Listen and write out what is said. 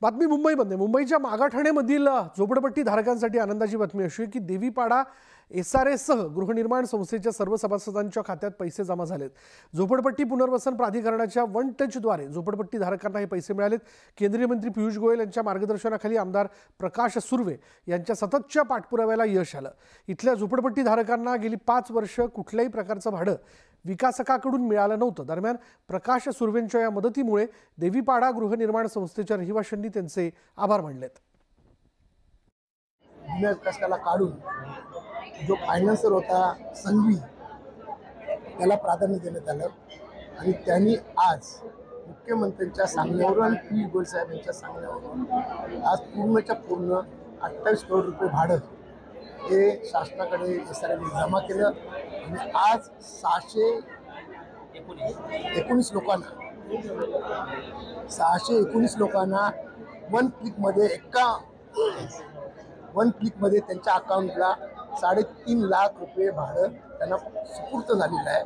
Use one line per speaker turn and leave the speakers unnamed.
बातमी मुंबईमध्ये मुंबईच्या मागाठाणेमधील झोपडपट्टी धारकांसाठी आनंदाची बातमी अशी आहे की देवीपाडा SRA सह गृहनिर्माण संस्थेच्या सर्व सभासदांच्या खात्यात पैसे जमा झालेत। झोपडपट्टी पुनर्वसन प्राधिकरणाच्या वन टचद्वारे झोपडपट्टी धारकांना हे पैसे मिळालेत। केंद्रीय मंत्री पियुष गोयल यांच्या मार्गदर्शनाखाली आमदार प्रकाश सुर्वे यांच्या सततच्या पाठपुराव्याला यश आलं। इथल्या झोपडपट्टी धारकांना गेली 5 वर्ष कुठल्याही प्रकारचं भाडं विकासकाकडून मिळालं नव्हतं। दरम्यान प्रकाश सुर्वेंच्या या मदतीमुळे देवीपाडा गृहनिर्माण संस्थेच्या रहिवाशांनी त्यांचे आभार मानलेत।
जुन्या विकासकाला काढून जो फायनान्सर होता संघवी त्याला प्राधान्य देण्यात आलं आणि त्यांनी आज मुख्यमंत्र्यांच्या सांगण्यावरून पियुष गोयल साहेब यांच्या सांगण्यावरून आज पूर्णच्या पूर्ण 28 करोड रुपये भाडं हे शासनाकडे SRA ने जमा केलं आणि आज 619 लोकांना वन क्लिकमध्ये त्यांच्या अकाउंटला 3.5 लाख रुपये भाडं त्यांना सुपूर्द झालेलं आहे।